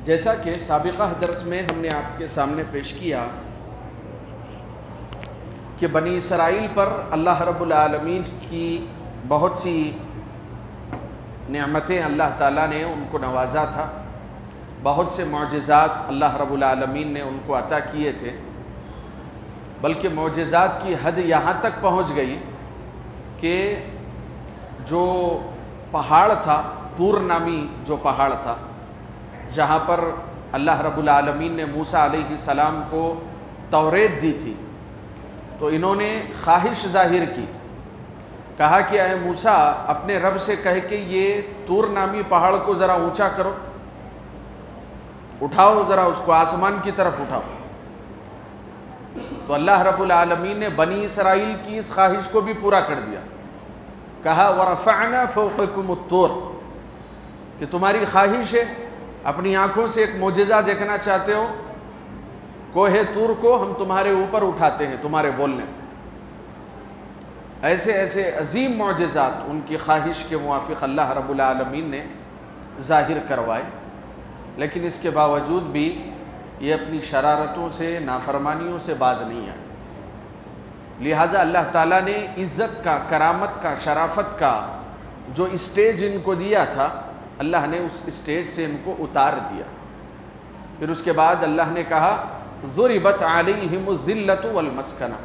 جیسا کہ سابقہ درس میں ہم نے آپ کے سامنے پیش کیا کہ بنی اسرائیل پر اللہ رب العالمین کی بہت سی نعمتیں اللہ تعالیٰ نے ان کو نوازا تھا، بہت سے معجزات اللہ رب العالمین نے ان کو عطا کیے تھے، بلکہ معجزات کی حد یہاں تک پہنچ گئی کہ جو پہاڑ تھا، طور نامی جو پہاڑ تھا، جہاں پر اللہ رب العالمین نے موسیٰ علیہ السلام کو توریت دی تھی، تو انہوں نے خواہش ظاہر کی، کہا کہ اے موسیٰ اپنے رب سے کہہ کے یہ طور نامی پہاڑ کو ذرا اونچا کرو، اٹھاؤ ذرا اس کو آسمان کی طرف اٹھاؤ۔ تو اللہ رب العالمین نے بنی اسرائیل کی اس خواہش کو بھی پورا کر دیا، کہا وَرَفَعْنَا فَوْقَكُمُ الطُّورَ، کہ تمہاری خواہش ہے، اپنی آنکھوں سے ایک معجزہ دیکھنا چاہتے ہو، کوہ طور کو ہم تمہارے اوپر اٹھاتے ہیں تمہارے بولنے۔ ایسے ایسے عظیم معجزات ان کی خواہش کے موافق اللہ رب العالمین نے ظاہر کروائے، لیکن اس کے باوجود بھی یہ اپنی شرارتوں سے، نافرمانیوں سے باز نہیں آئے۔ لہٰذا اللہ تعالیٰ نے عزت کا، کرامت کا، شرافت کا جو اسٹیج ان کو دیا تھا، اللہ نے اس اسٹیج سے ان کو اتار دیا۔ پھر اس کے بعد اللہ نے کہا ضربت علیہم الذلۃ والمسکنہ،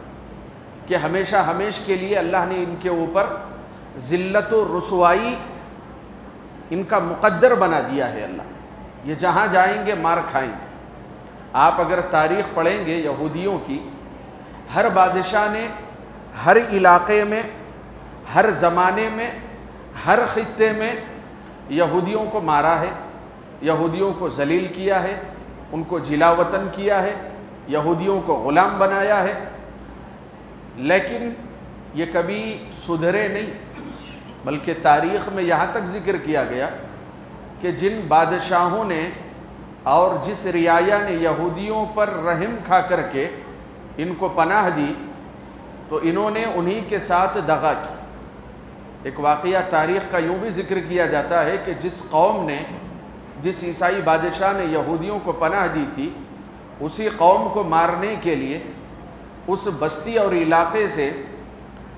کہ ہمیشہ ہمیش کے لیے اللہ نے ان کے اوپر ذلت و رسوائی ان کا مقدر بنا دیا ہے۔ اللہ یہ جہاں جائیں گے مار کھائیں گے۔ آپ اگر تاریخ پڑھیں گے یہودیوں کی، ہر بادشاہ نے ہر علاقے میں، ہر زمانے میں، ہر خطے میں یہودیوں کو مارا ہے، یہودیوں کو ذلیل کیا ہے، ان کو جلا وطن کیا ہے، یہودیوں کو غلام بنایا ہے، لیکن یہ کبھی سدھرے نہیں، بلکہ تاریخ میں یہاں تک ذکر کیا گیا کہ جن بادشاہوں نے اور جس رعایا نے یہودیوں پر رحم کھا کر کے ان کو پناہ دی، تو انہوں نے انہی کے ساتھ دغا کی۔ ایک واقعہ تاریخ کا یوں بھی ذکر کیا جاتا ہے کہ جس قوم نے، جس عیسائی بادشاہ نے یہودیوں کو پناہ دی تھی، اسی قوم کو مارنے کے لیے اس بستی اور علاقے سے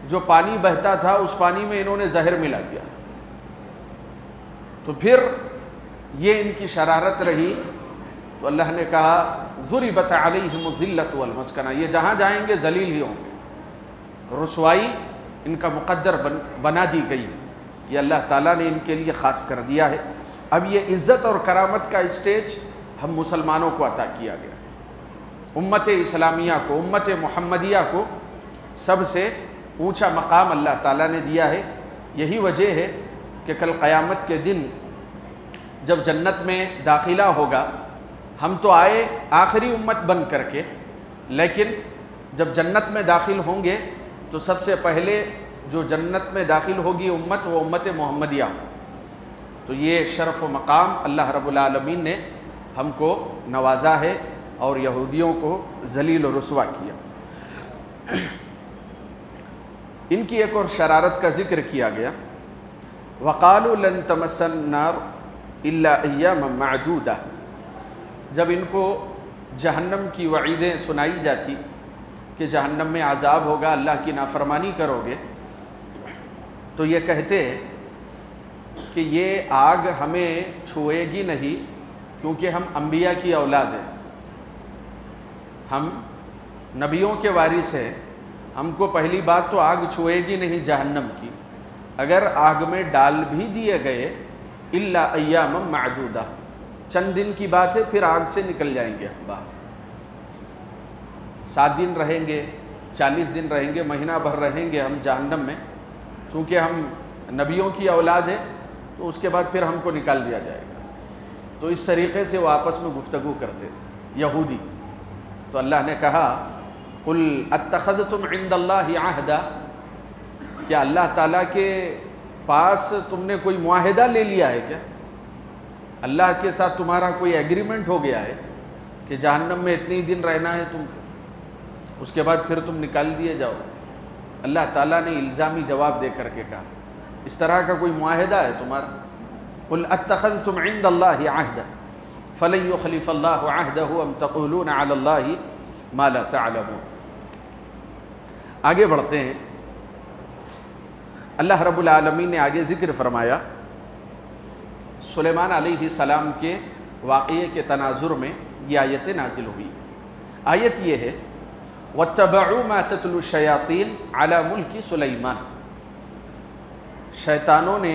جو پانی بہتا تھا، اس پانی میں انہوں نے زہر ملا دیا۔ تو پھر یہ ان کی شرارت رہی، تو اللہ نے کہا ضربت علیہم الذلۃ والمسکنہ، یہ جہاں جائیں گے ذلیل ہی ہوں گے، رسوائی ان کا مقدر بنا دی گئی۔ یہ اللہ تعالیٰ نے ان کے لیے خاص کر دیا ہے۔ اب یہ عزت اور کرامت کا اسٹیج ہم مسلمانوں کو عطا کیا گیا، امت اسلامیہ کو، امت محمدیہ کو سب سے اونچا مقام اللہ تعالیٰ نے دیا ہے۔ یہی وجہ ہے کہ کل قیامت کے دن جب جنت میں داخلہ ہوگا، ہم تو آئے آخری امت بن کر کے، لیکن جب جنت میں داخل ہوں گے تو سب سے پہلے جو جنت میں داخل ہوگی امت، وہ امت محمدیہ۔ تو یہ شرف و مقام اللہ رب العالمین نے ہم کو نوازا ہے اور یہودیوں کو ذلیل و رسوا کیا۔ ان کی ایک اور شرارت کا ذکر کیا گیا، وَقَالُوا لَن تَمَسَّنَا النَّارُ إِلَّا أَيَّامًا مَعْدُودَةً، جب ان کو جہنم کی وعیدیں سنائی جاتی کہ جہنم میں عذاب ہوگا، اللہ کی نافرمانی کرو گے، تو یہ کہتے کہ یہ آگ ہمیں چھوئے گی نہیں، کیونکہ ہم انبیاء کی اولاد ہیں، ہم نبیوں کے وارث ہیں، ہم کو پہلی بات تو آگ چھوئے گی نہیں جہنم کی، اگر آگ میں ڈال بھی دیے گئے الا ایاما معدودہ، چند دن کی بات ہے، پھر آگ سے نکل جائیں گے ہم باہر۔ 7 دن رہیں گے، 40 دن رہیں گے، مہینہ بھر رہیں گے ہم جہنم میں، چونکہ ہم نبیوں کی اولاد ہیں، تو اس کے بعد پھر ہم کو نکال دیا جائے گا۔ تو اس طریقے سے وہ آپس میں گفتگو کرتے تھے یہودی۔ تو اللہ نے کہا قل اتخذتم عند اللہ عہدا، کیا اللہ تعالیٰ کے پاس تم نے کوئی معاہدہ لے لیا ہے کیا؟ اللہ کے ساتھ تمہارا کوئی ایگریمنٹ ہو گیا ہے کہ جہنم میں اتنی دن رہنا ہے تم کو، اس کے بعد پھر تم نکال دیے جاؤ؟ اللہ تعالیٰ نے الزامی جواب دے کر کے کہا اس طرح کا کوئی معاہدہ ہے تمہارا؟ قل اتخذتم عند اللہ عہدا فلن يخلف الله عهده ام تقولون على الله ما لا تعلمون۔ آگے بڑھتے ہیں۔ اللہ رب العالمین نے آگے ذکر فرمایا سلیمان علیہ السلام کے واقعے کے تناظر میں یہ آیت نازل ہوئی۔ آیت یہ ہے وَاتَّبَعُوا مَا تَتْلُو الشَّيَاطِينُ عَلَى مُلْكِ سُلَيْمَانَ، شیطانوں نے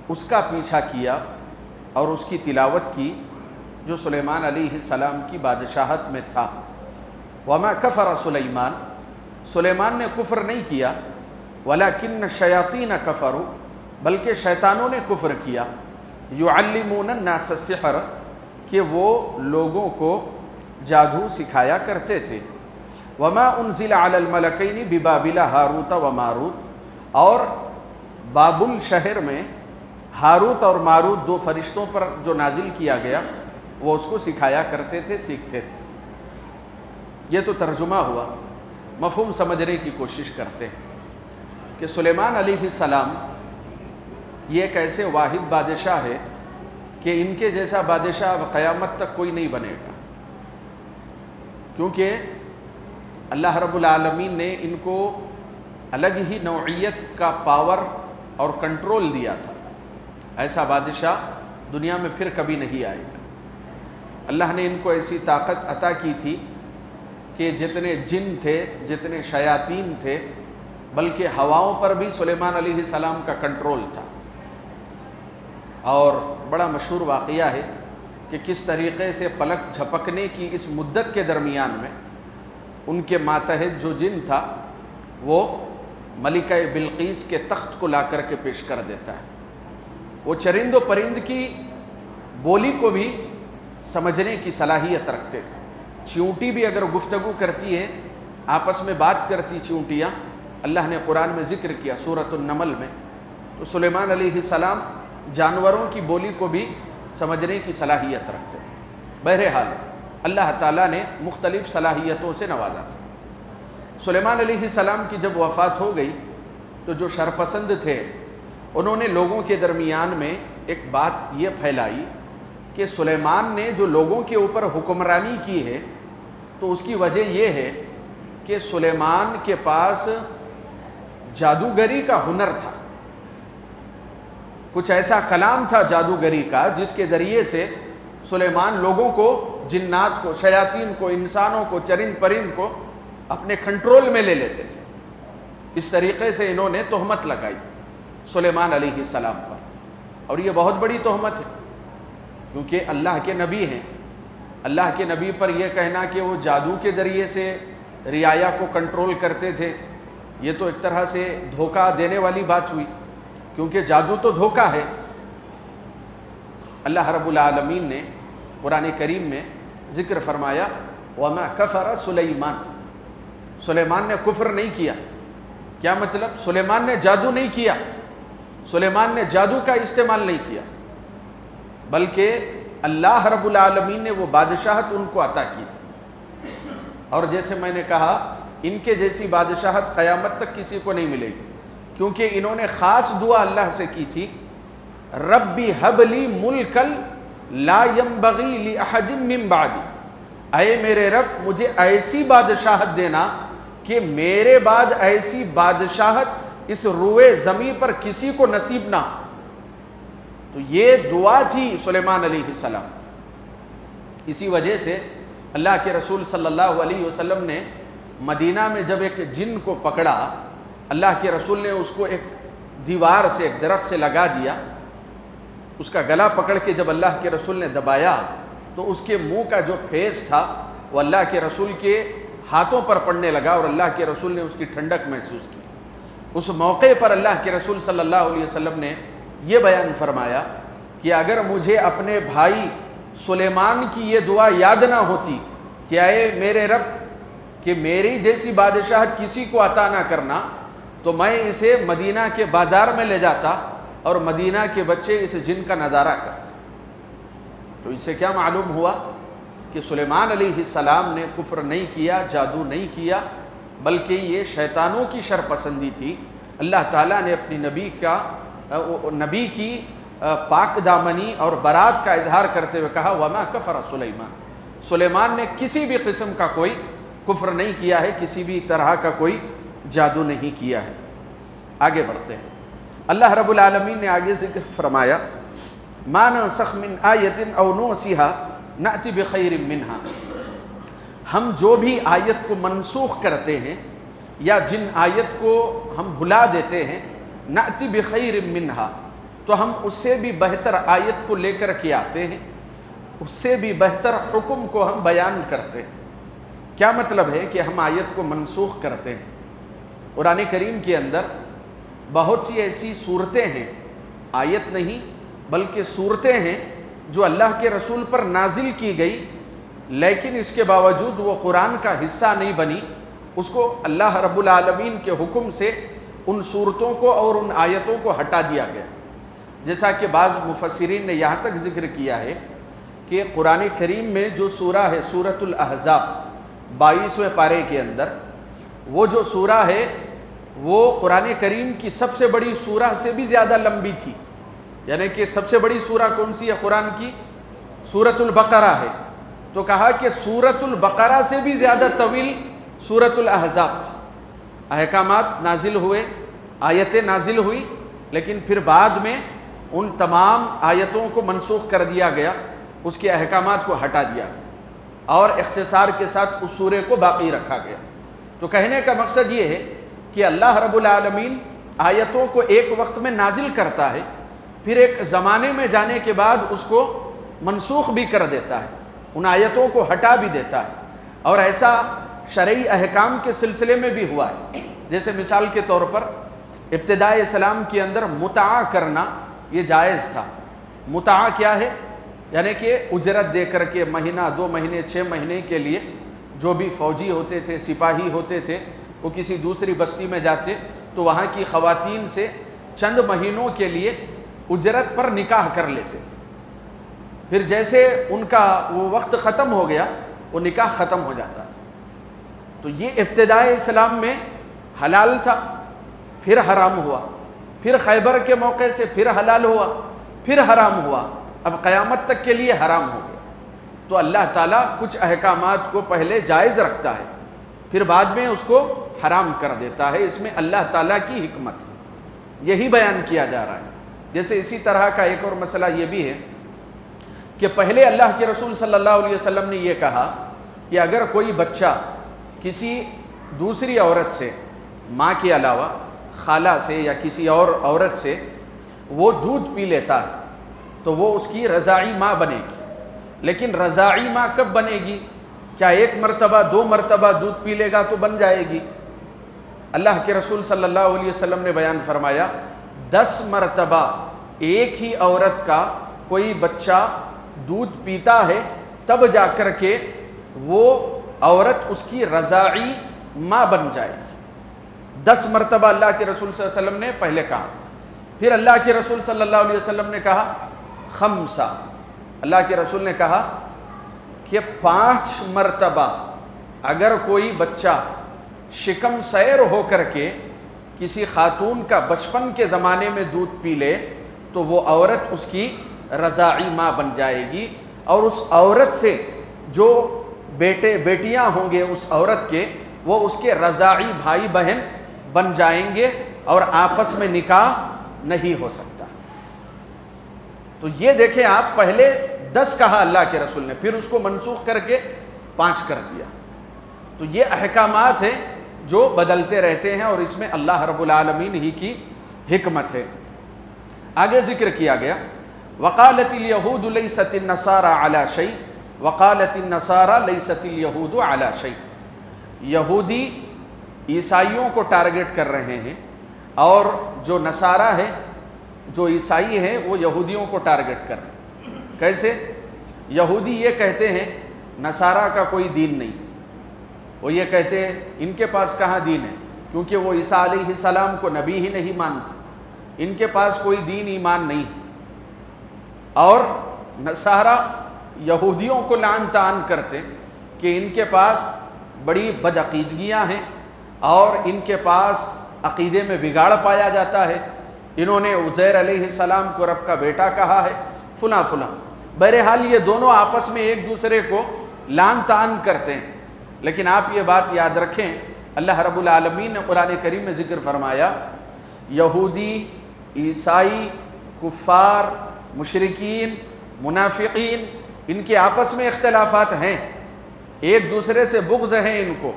اس کا پیچھا کیا اور اس کی تلاوت کی جو سلیمان علیہ السلام کی بادشاہت میں تھا۔ وَمَا كَفَرَ سُلَيْمَانَ، سلیمان نے کفر نہیں کیا، وَلَكِنَّ الشَّيَاطِينَ كَفَرُوا، بلکہ شیطانوں نے کفر کیا، يُعَلِّمُونَ النَّاسَ السِّحْرَ، کہ وہ لوگوں کو جادو سکھایا کرتے تھے۔ وَمَا أُنزِلَ عَلَى الْمَلَكَيْنِ بِبَابِلَ ہاروت و ماروت، اور بابل شہر میں ہاروت اور ماروت دو فرشتوں پر جو نازل کیا گیا وہ اس کو سکھایا کرتے تھے، سیکھتے تھے۔ یہ تو ترجمہ ہوا، مفہوم سمجھنے کی کوشش کرتے ہیں کہ سلیمان علیہ السلام یہ ایک ایسے واحد بادشاہ ہے کہ ان کے جیسا بادشاہ اب قیامت تک کوئی نہیں بنے گا، کیونکہ اللہ رب العالمین نے ان کو الگ ہی نوعیت کا پاور اور کنٹرول دیا تھا۔ ایسا بادشاہ دنیا میں پھر کبھی نہیں آئے گا۔ اللہ نے ان کو ایسی طاقت عطا کی تھی کہ جتنے جن تھے، جتنے شیاطین تھے، بلکہ ہواؤں پر بھی سلیمان علیہ السلام کا کنٹرول تھا۔ اور بڑا مشہور واقعہ ہے کہ کس طریقے سے پلک جھپکنے کی اس مدت کے درمیان میں ان کے ماتحت جو جن تھا وہ ملکہ بلقیس کے تخت کو لا کر کے پیش کر دیتا ہے۔ وہ چرند و پرند کی بولی کو بھی سمجھنے کی صلاحیت رکھتے تھے۔ چیونٹی بھی اگر گفتگو کرتی ہے، آپس میں بات کرتی چیونٹیاں، اللہ نے قرآن میں ذکر کیا سورۃ النمل میں، تو سلیمان علیہ السلام جانوروں کی بولی کو بھی سمجھنے کی صلاحیت رکھتے تھے۔ بہرحال اللہ تعالیٰ نے مختلف صلاحیتوں سے نوازا تھا۔ سلیمان علیہ السلام کی جب وفات ہو گئی تو جو شرپسند تھے انہوں نے لوگوں کے درمیان میں ایک بات یہ پھیلائی کہ سلیمان نے جو لوگوں کے اوپر حکمرانی کی ہے تو اس کی وجہ یہ ہے کہ سلیمان کے پاس جادوگری کا ہنر تھا، کچھ ایسا کلام تھا جادوگری کا جس کے ذریعے سے سلیمان لوگوں کو، جنات کو، شیاطین کو، انسانوں کو، چرند پرند کو اپنے کنٹرول میں لے لیتے تھے۔ اس طریقے سے انہوں نے تہمت لگائی سلیمان علیہ السلام پر، اور یہ بہت بڑی تہمت ہے کیونکہ اللہ کے نبی ہیں۔ اللہ کے نبی پر یہ کہنا کہ وہ جادو کے ذریعے سے رعایا کو کنٹرول کرتے تھے، یہ تو ایک طرح سے دھوکہ دینے والی بات ہوئی، کیونکہ جادو تو دھوکہ ہے۔ اللہ رب العالمین نے قرآن کریم میں ذکر فرمایا وَمَا كَفَرَ سُلَيْمَانَ، سلیمان نے کفر نہیں کیا۔ کیا مطلب؟ سلیمان نے جادو نہیں کیا، سلیمان نے جادو کا استعمال نہیں کیا، بلکہ اللہ رب العالمین نے وہ بادشاہت ان کو عطا کی تھی۔ اور جیسے میں نے کہا ان کے جیسی بادشاہت قیامت تک کسی کو نہیں ملے گی، کیونکہ انہوں نے خاص دعا اللہ سے کی تھی ربی حب لی ملکا لا ينبغی لأحد من بعدی، اے میرے رب مجھے ایسی بادشاہت دینا کہ میرے بعد ایسی بادشاہت اس روئے زمین پر کسی کو نصیب نہ۔ تو یہ دعا تھی سلیمان علیہ السلام۔ اسی وجہ سے اللہ کے رسول صلی اللہ علیہ وسلم نے مدینہ میں جب ایک جن کو پکڑا، اللہ کے رسول نے اس کو ایک دیوار سے، ایک درخت سے لگا دیا، اس کا گلا پکڑ کے جب اللہ کے رسول نے دبایا تو اس کے منہ کا جو پھیس تھا وہ اللہ کے رسول کے ہاتھوں پر پڑنے لگا، اور اللہ کے رسول نے اس کی ٹھنڈک محسوس کی۔ اس موقع پر اللہ کے رسول صلی اللہ علیہ وسلم نے یہ بیان فرمایا کہ اگر مجھے اپنے بھائی سلیمان کی یہ دعا یاد نہ ہوتی کہ اے میرے رب کہ میری جیسی بادشاہت کسی کو عطا نہ کرنا، تو میں اسے مدینہ کے بازار میں لے جاتا اور مدینہ کے بچے اس جن کا نظارہ کرتے۔ تو اس سے کیا معلوم ہوا کہ سلیمان علیہ السلام نے کفر نہیں کیا، جادو نہیں کیا، بلکہ یہ شیطانوں کی شرپسندی تھی۔ اللہ تعالیٰ نے اپنی نبی کی پاک دامنی اور برات کا اظہار کرتے ہوئے کہا وما کفر سلیمان، سلیمان نے کسی بھی قسم کا کوئی کفر نہیں کیا ہے، کسی بھی طرح کا کوئی جادو نہیں کیا ہے۔ آگے بڑھتے ہیں، اللہ رب العالمین نے آگے ذکر فرمایا ما ننسخ من آیت او ننسها نأتی بخیر منہا، ہم جو بھی آیت کو منسوخ کرتے ہیں یا جن آیت کو ہم بھلا دیتے ہیں، نأتی بخیر منہا، تو ہم اس سے بھی بہتر آیت کو لے کر کے آتے ہیں، اس سے بھی بہتر حکم کو ہم بیان کرتے ہیں۔ کیا مطلب ہے کہ ہم آیت کو منسوخ کرتے ہیں؟ قرآن کریم کے اندر بہت سی ایسی صورتیں ہیں، آیت نہیں بلکہ صورتیں ہیں جو اللہ کے رسول پر نازل کی گئی، لیکن اس کے باوجود وہ قرآن کا حصہ نہیں بنی، اس کو اللہ رب العالمین کے حکم سے ان صورتوں کو اور ان آیتوں کو ہٹا دیا گیا۔ جیسا کہ بعض مفسرین نے یہاں تک ذکر کیا ہے کہ قرآن کریم میں جو سورہ ہے سورۃ الاحزاب 22ویں پارے کے اندر، وہ جو سورہ ہے وہ قرآن کریم کی سب سے بڑی سورہ سے بھی زیادہ لمبی تھی، یعنی کہ سب سے بڑی سورہ کون سی ہے قرآن کی؟ سورۃ البقرہ ہے، تو کہا کہ سورۃ البقرہ سے بھی زیادہ طویل سورۃ الاحزاب تھی۔ احکامات نازل ہوئے، آیتیں نازل ہوئی، لیکن پھر بعد میں ان تمام آیتوں کو منسوخ کر دیا گیا، اس کے احکامات کو ہٹا دیا اور اختصار کے ساتھ اس سورے کو باقی رکھا گیا۔ تو کہنے کا مقصد یہ ہے کہ اللہ رب العالمین آیتوں کو ایک وقت میں نازل کرتا ہے، پھر ایک زمانے میں جانے کے بعد اس کو منسوخ بھی کر دیتا ہے، ان آیتوں کو ہٹا بھی دیتا ہے، اور ایسا شرعی احکام کے سلسلے میں بھی ہوا ہے۔ جیسے مثال کے طور پر ابتداء اسلام کے اندر متعہ کرنا یہ جائز تھا۔ متعہ کیا ہے؟ یعنی کہ اجرت دے کر کے مہینہ 2 مہینے 6 مہینے کے لیے جو بھی فوجی ہوتے تھے، سپاہی ہوتے تھے، وہ کسی دوسری بستی میں جاتے تو وہاں کی خواتین سے چند مہینوں کے لیے اجرت پر نکاح کر لیتے تھے، پھر جیسے ان کا وہ وقت ختم ہو گیا وہ نکاح ختم ہو جاتا تھا۔ تو یہ ابتداء اسلام میں حلال تھا، پھر حرام ہوا، پھر خیبر کے موقع سے پھر حلال ہوا، پھر حرام ہوا، اب قیامت تک کے لیے حرام ہو گیا۔ تو اللہ تعالیٰ کچھ احکامات کو پہلے جائز رکھتا ہے، پھر بعد میں اس کو حرام کر دیتا ہے، اس میں اللہ تعالیٰ کی حکمت ہے، یہی بیان کیا جا رہا ہے۔ جیسے اسی طرح کا ایک اور مسئلہ یہ بھی ہے کہ پہلے اللہ کے رسول صلی اللہ علیہ وسلم نے یہ کہا کہ اگر کوئی بچہ کسی دوسری عورت سے، ماں کے علاوہ خالہ سے یا کسی اور عورت سے وہ دودھ پی لیتا ہے تو وہ اس کی رضاعی ماں بنے گی، لیکن رضاعی ماں کب بنے گی؟ کیا 1 مرتبہ 2 مرتبہ دودھ پی لے گا تو بن جائے گی؟ اللہ کے رسول صلی اللہ علیہ وسلم نے بیان فرمایا 10 مرتبہ ایک ہی عورت کا کوئی بچہ دودھ پیتا ہے تب جا کر کے وہ عورت اس کی رضاعی ماں بن جائے گی۔ 10 مرتبہ اللہ کے رسول صلی اللہ علیہ وسلم نے پہلے کہا، پھر اللہ کے رسول صلی اللہ علیہ وسلم نے کہا 5، اللہ کے رسول نے کہا کہ 5 مرتبہ اگر کوئی بچہ شکم سیر ہو کر کے کسی خاتون کا بچپن کے زمانے میں دودھ پی لے تو وہ عورت اس کی رضاعی ماں بن جائے گی، اور اس عورت سے جو بیٹے بیٹیاں ہوں گے اس عورت کے، وہ اس کے رضاعی بھائی بہن بن جائیں گے اور آپس میں نکاح نہیں ہو سکتا۔ تو یہ دیکھیں آپ، پہلے 10 کہا اللہ کے رسول نے، پھر اس کو منسوخ کر کے 5 کر دیا۔ تو یہ احکامات ہیں جو بدلتے رہتے ہیں اور اس میں اللہ رب العالمین ہی کی حکمت ہے۔ آگے ذکر کیا گیا وقالت الیہود لیست النصارى علی شیء وقالت النصارى لیست الیہود علی شیء، یہودی عیسائیوں کو ٹارگٹ کر رہے ہیں اور جو نصارہ ہے، جو عیسائی ہیں، وہ یہودیوں کو ٹارگٹ کر رہے ہیں۔ کیسے؟ یہودی یہ کہتے ہیں نصارہ کا کوئی دین نہیں، وہ یہ کہتے ہیں ان کے پاس کہاں دین ہے، کیونکہ وہ عیسیٰ علیہ السلام کو نبی ہی نہیں مانتے، ان کے پاس کوئی دین ایمان نہیں۔ اور نصارہ یہودیوں کو لعن طعن کرتے کہ ان کے پاس بڑی بدعقیدگیاں ہیں اور ان کے پاس عقیدے میں بگاڑ پایا جاتا ہے، انہوں نے عزیر علیہ السلام کو رب کا بیٹا کہا ہے، فلاں فلاں۔ بہرحال یہ دونوں آپس میں ایک دوسرے کو لعن طعن کرتے ہیں، لیکن آپ یہ بات یاد رکھیں، اللہ رب العالمین نے قرآن کریم میں ذکر فرمایا یہودی، عیسائی، کفار، مشرکین، منافقین، ان کے آپس میں اختلافات ہیں، ایک دوسرے سے بغض ہیں ان کو،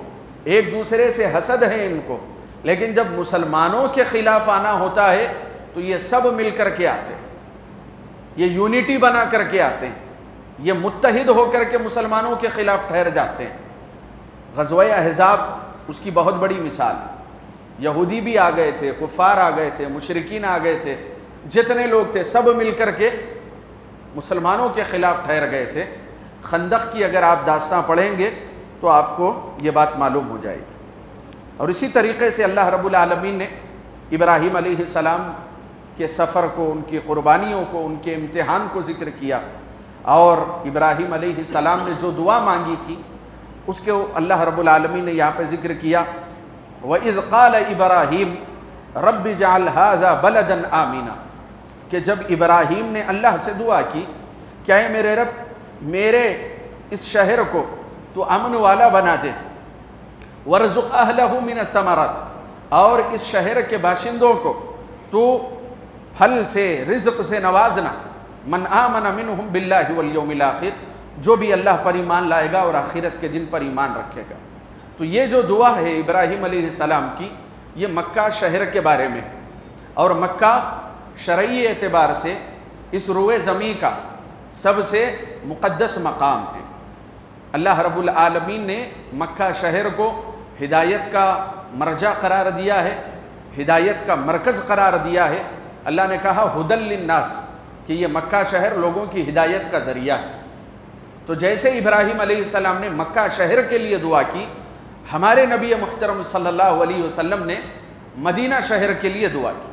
ایک دوسرے سے حسد ہے ان کو، لیکن جب مسلمانوں کے خلاف آنا ہوتا ہے تو یہ سب مل کر کے آتے ہیں، یہ یونٹی بنا کر کے آتے ہیں، یہ متحد ہو کر کے مسلمانوں کے خلاف ٹھہر جاتے ہیں۔ غزوہ احزاب اس کی بہت بڑی مثال ہے، یہودی بھی آ گئے تھے، کفار آ گئے تھے، مشرکین آ گئے تھے، جتنے لوگ تھے سب مل کر کے مسلمانوں کے خلاف ٹھہر گئے تھے۔ خندق کی اگر آپ داستاں پڑھیں گے تو آپ کو یہ بات معلوم ہو جائے گی۔ اور اسی طریقے سے اللہ رب العالمین نے ابراہیم علیہ السلام کے سفر کو، ان کی قربانیوں کو، ان کے امتحان کو ذکر کیا، اور ابراہیم علیہ السلام نے جو دعا مانگی تھی اس کے اللہ رب العالمین نے یہاں پہ ذکر کیا، وَإِذْ قَالَ إِبْرَاهِيمُ رَبِّ اجْعَلْ هَذَا بَلَدًا آمِنًا، کہ جب ابراہیم نے اللہ سے دعا کی کہ اے میرے رب میرے اس شہر کو تو امن والا بنا دے، وَارْزُقْ أَهْلَهُ مِنَ الثَّمَرَاتِ، اور اس شہر کے باشندوں کو تو پھل سے، رزق سے نوازنا، من آمن منہم باللہ والیوم الآخر، جو بھی اللہ پر ایمان لائے گا اور آخرت کے دن پر ایمان رکھے گا۔ تو یہ جو دعا ہے ابراہیم علیہ السلام کی، یہ مکہ شہر کے بارے میں، اور مکہ شرعی اعتبار سے اس روئے زمین کا سب سے مقدس مقام ہے۔ اللہ رب العالمین نے مکہ شہر کو ہدایت کا مرجع قرار دیا ہے، ہدایت کا مرکز قرار دیا ہے۔ اللہ نے کہا ہدی للناس، کہ یہ مکہ شہر لوگوں کی ہدایت کا ذریعہ ہے۔ تو جیسے ابراہیم علیہ السلام نے مکہ شہر کے لیے دعا کی، ہمارے نبی محترم صلی اللہ علیہ وسلم نے مدینہ شہر کے لیے دعا کی،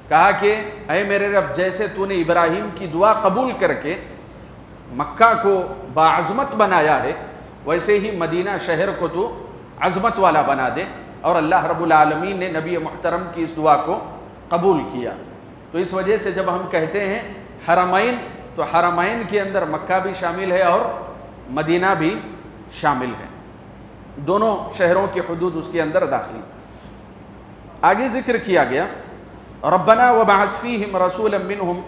کہا کہ اے میرے رب جیسے تو نے ابراہیم کی دعا قبول کر کے مکہ کو باعظمت بنایا ہے، ویسے ہی مدینہ شہر کو تو عظمت والا بنا دے۔ اور اللہ رب العالمین نے نبی محترم کی اس دعا کو قبول کیا۔ تو اس وجہ سے جب ہم کہتے ہیں حرمین، تو حرمین کے اندر مکہ بھی شامل ہے اور مدینہ بھی شامل ہے، دونوں شہروں کی حدود اس کے اندر داخل۔ آگے ذکر کیا گیا ربنا وبعث فیہم رسولا منہم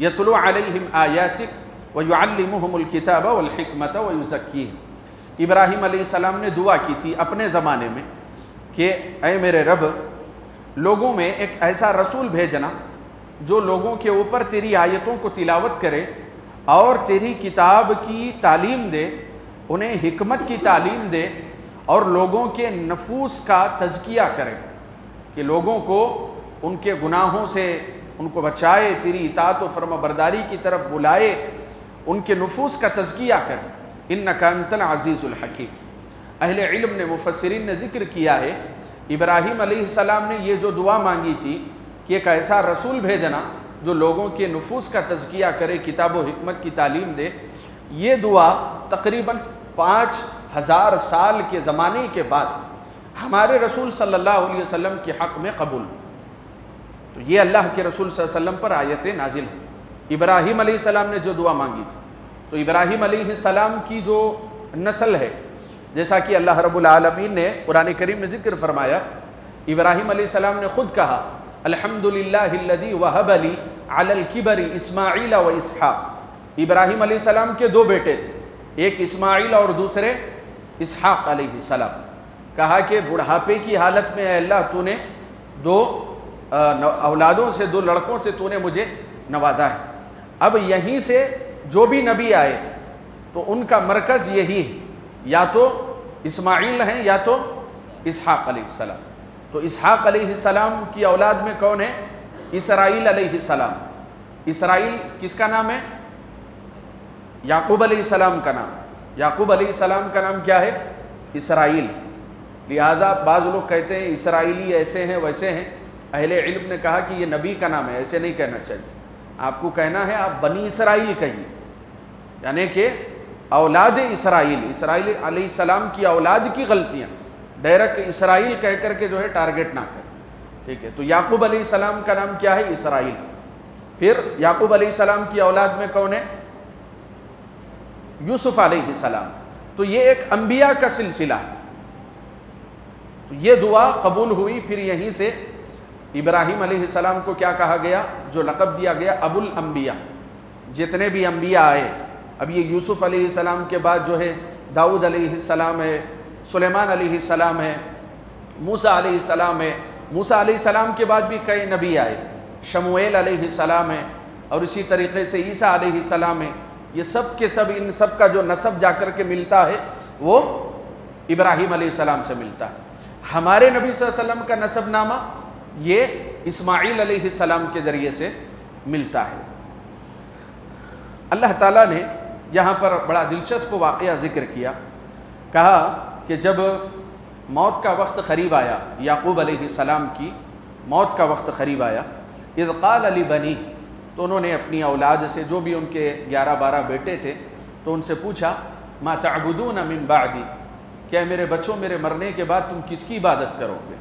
یتلو علیہم آیاتک ویعلمہم الکتاب والحکمت ویزکیہم۔ ابراہیم علیہ السلام نے دعا کی تھی اپنے زمانے میں کہ اے میرے رب لوگوں میں ایک ایسا رسول بھیجنا جو لوگوں کے اوپر تیری آیتوں کو تلاوت کرے اور تیری کتاب کی تعلیم دے، انہیں حکمت کی تعلیم دے، اور لوگوں کے نفوس کا تزکیہ کرے، کہ لوگوں کو ان کے گناہوں سے ان کو بچائے، تیری اطاعت و فرما برداری کی طرف بلائے، ان کے نفوس کا تزکیہ کرے۔ انکا انت العزیز الحکیم۔ اہل علم نے، مفسرین نے ذکر کیا ہے ابراہیم علیہ السلام نے یہ جو دعا مانگی تھی کہ ایک ایسا رسول بھیجنا جو لوگوں کے نفوس کا تزکیہ کرے، کتاب و حکمت کی تعلیم دے، یہ دعا تقریباً 5000 سال کے زمانے کے بعد ہمارے رسول صلی اللہ علیہ وسلم کے حق میں قبول۔ تو یہ اللہ کے رسول صلی اللہ علیہ وسلم پر آیتیں نازل ہیں۔ ابراہیم علیہ السلام نے جو دعا مانگی تھی، تو ابراہیم علیہ السلام کی جو نسل ہے، جیسا کہ اللہ رب العالمین نے قرآن کریم میں ذکر فرمایا، ابراہیم علیہ السلام نے خود کہا الحمدللہ الذی وہب لی علی الکبر اسماعیل و اسحاق۔ ابراہیم علیہ السلام کے دو بیٹے تھے، ایک اسماعیل اور دوسرے اسحاق علیہ السلام۔ کہا کہ بڑھاپے کی حالت میں اے اللہ تو نے دو اولادوں سے، دو لڑکوں سے تو نے مجھے نوازا ہے۔ اب یہیں سے جو بھی نبی آئے تو ان کا مرکز یہی ہے، یا تو اسماعیل ہیں یا تو اسحاق علیہ السلام۔ تو اسحاق علیہ السلام کی اولاد میں کون ہے؟ اسرائیل علیہ السلام۔ اسرائیل کس کا نام ہے؟ یعقوب علیہ السلام کا نام۔ یعقوب علیہ السلام کا نام کیا ہے؟ اسرائیل۔ لہذا بعض لوگ کہتے ہیں اسرائیلی ایسے ہیں ویسے ہیں، اہل علم نے کہا کہ یہ نبی کا نام ہے، ایسے نہیں کہنا چاہیے، آپ کو کہنا ہے آپ بنی اسرائیل کہیے، یعنی کہ اولاد اسرائیل، اسرائیل علیہ السلام کی اولاد کی غلطیاں ڈائریکٹ اسرائیل کہہ کر کے جو ہے ٹارگٹ نہ کریں۔ ٹھیک ہے، تو یعقوب علیہ السلام کا نام کیا ہے؟ اسرائیل۔ پھر یعقوب علیہ السلام کی اولاد میں کون ہے؟ یوسف علیہ السلام۔ تو یہ ایک انبیاء کا سلسلہ ہے، تو یہ دعا قبول ہوئی۔ پھر یہیں سے ابراہیم علیہ السلام کو کیا کہا گیا؟ جو لقب دیا گیا ابو الانبیاء، جتنے بھی انبیاء آئے۔ اب یہ یوسف علیہ السلام کے بعد جو ہے داؤد علیہ السلام ہے، سلیمان علیہ السلام ہے، موسیٰ علیہ السلام ہے۔ موسیٰ علیہ السلام کے بعد بھی کئی نبی آئے، شموئیل علیہ السلام ہے، اور اسی طریقے سے عیسیٰ علیہ السلام ہے۔ یہ سب کے سب، ان سب کا جو نسب جا کر کے ملتا ہے وہ ابراہیم علیہ السلام سے ملتا ہے۔ ہمارے نبی صلی اللہ علیہ وسلم کا نسب نامہ یہ اسماعیل علیہ السلام کے ذریعے سے ملتا ہے۔ اللہ تعالیٰ نے یہاں پر بڑا دلچسپ واقعہ ذکر کیا، کہا کہ جب موت کا وقت قریب آیا، یعقوب علیہ السلام کی موت کا وقت قریب آیا، اذ قال لبنیہ، تو انہوں نے اپنی اولاد سے، جو بھی ان کے 11-12 بیٹے تھے، تو ان سے پوچھا ما تعبدون من بعدی، کیا میرے بچوں میرے مرنے کے بعد تم کس کی عبادت کرو گے؟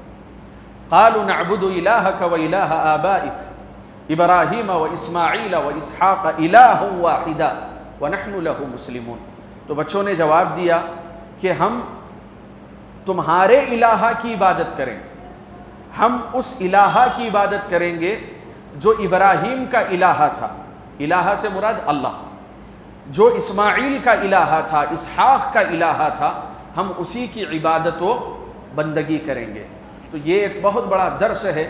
قالوا نعبد الہک و الہ آبائک ابراہیم و اسماعیل و اسحاق الہ واحدا ونحن لہ مسلمون۔ تو بچوں نے جواب دیا کہ ہم تمہارے الہ کی عبادت کریں، ہم اس الہ کی عبادت کریں گے جو ابراہیم کا الہ تھا، الہ سے مراد اللہ، جو اسماعیل کا الہ تھا، اسحاق کا الہ تھا، ہم اسی کی عبادت و بندگی کریں گے۔ تو یہ ایک بہت بڑا درس ہے،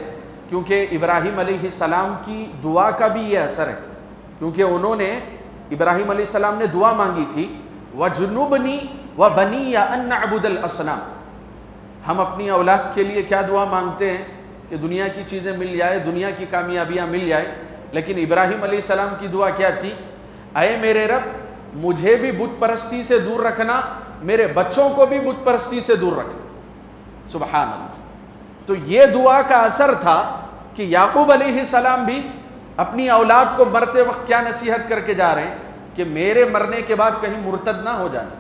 کیونکہ ابراہیم علیہ السلام کی دعا کا بھی یہ اثر ہے، کیونکہ انہوں نے، ابراہیم علیہ السلام نے دعا مانگی تھی وَجُنُبْنِي وَبَنِيَّ أَن نَعْبُدَ الْأَصْنَامَ۔ ہم اپنی اولاد کے لیے کیا دعا مانگتے ہیں کہ دنیا کی چیزیں مل جائے، دنیا کی کامیابیاں مل جائے، لیکن ابراہیم علیہ السلام کی دعا کیا تھی؟ اے میرے رب، مجھے بھی بت پرستی سے دور رکھنا، میرے بچوں کو بھی بت پرستی سے دور رکھنا۔ سبحان اللہ۔ تو یہ دعا کا اثر تھا کہ یعقوب علیہ السلام بھی اپنی اولاد کو مرتے وقت کیا نصیحت کر کے جا رہے ہیں کہ میرے مرنے کے بعد کہیں مرتد نہ ہو جانا،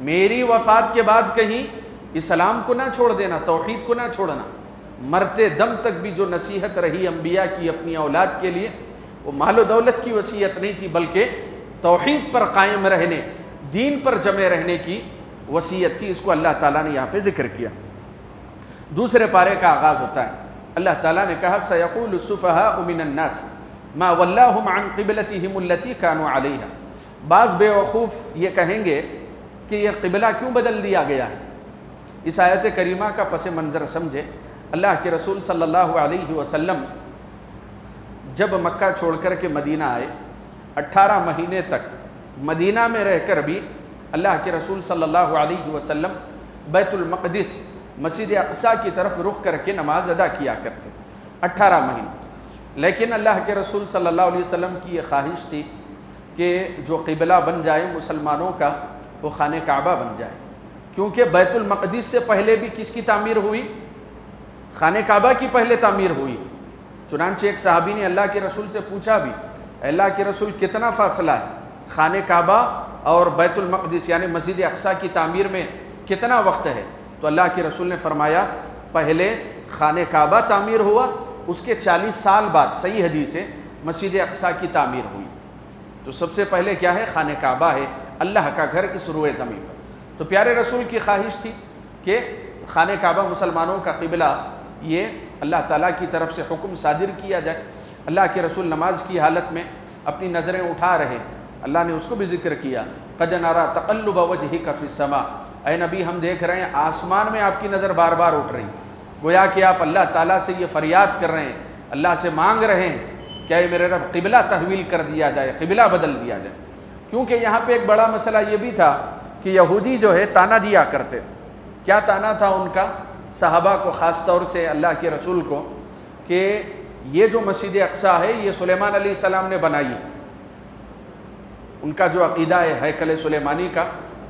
میری وفات کے بعد کہیں اسلام کو نہ چھوڑ دینا، توحید کو نہ چھوڑنا۔ مرتے دم تک بھی جو نصیحت رہی انبیاء کی اپنی اولاد کے لیے، وہ مال و دولت کی وصیت نہیں تھی، بلکہ توحید پر قائم رہنے، دین پر جمے رہنے کی وصیت تھی۔ اس کو اللہ تعالیٰ نے یہاں پہ ذکر کیا۔ دوسرے پارے کا آغاز ہوتا ہے، اللہ تعالیٰ نے کہا سَيَقُولُ السُّفَهَاءُ مِنَ النَّاسِ مَا وَلَّاهُمْ عَنْ قِبْلَتِهِمُ الَّتِي كَانُوا عَلَيْهَا۔ بعض بے وقوف یہ کہیں گے کہ یہ قبلہ کیوں بدل دیا گیا ہے؟ اس آیت کریمہ کا پس منظر سمجھے۔ اللہ کے رسول صلی اللہ علیہ وسلم جب مکہ چھوڑ کر کے مدینہ آئے، 18 مہینے تک مدینہ میں رہ کر بھی اللہ کے رسول صلی اللہ علیہ وسلم بیت المقدس، مسجد اقصیٰ کی طرف رخ کر کے نماز ادا کیا کرتے 18 مہینے۔ لیکن اللہ کے رسول صلی اللہ علیہ وسلم کی یہ خواہش تھی کہ جو قبلہ بن جائے مسلمانوں کا، وہ خانہ کعبہ بن جائے، کیونکہ بیت المقدس سے پہلے بھی کس کی تعمیر ہوئی؟ خانہ کعبہ کی پہلے تعمیر ہوئی۔ چنانچہ ایک صحابی نے اللہ کے رسول سے پوچھا بھی، اللہ کے رسول کتنا فاصلہ ہے خانہ کعبہ اور بیت المقدس یعنی مسجد اقصیٰ کی تعمیر میں، کتنا وقت ہے؟ تو اللہ کے رسول نے فرمایا پہلے خانہ کعبہ تعمیر ہوا، اس کے 40 سال بعد صحیح حدیث ہے مسجد اقصیٰ کی تعمیر ہوئی۔ تو سب سے پہلے کیا ہے؟ خانہ کعبہ ہے، اللہ کا گھر اس روئے زمین پر۔ تو پیارے رسول کی خواہش تھی کہ خانہ کعبہ مسلمانوں کا قبلہ، یہ اللہ تعالیٰ کی طرف سے حکم صادر کیا جائے۔ اللہ کے رسول نماز کی حالت میں اپنی نظریں اٹھا رہے، اللہ نے اس کو بھی ذکر کیا، قد نرى تقلب وجهك في السماء، اے نبی ہم دیکھ رہے ہیں آسمان میں آپ کی نظر بار بار اٹھ رہی، گویا کہ آپ اللہ تعالیٰ سے یہ فریاد کر رہے ہیں، اللہ سے مانگ رہے ہیں کہ اے میرے رب قبلہ تحویل کر دیا جائے، قبلہ بدل دیا جائے۔ کیونکہ یہاں پہ ایک بڑا مسئلہ یہ بھی تھا کہ یہودی جو ہے تانا دیا کرتے، کیا تانا تھا ان کا؟ صحابہ کو، خاص طور سے اللہ کے رسول کو، کہ یہ جو مسجد اقصیٰ ہے یہ سلیمان علیہ السلام نے بنائی ہے۔ ان کا جو عقیدہ ہے ہیکل سلیمانی کا،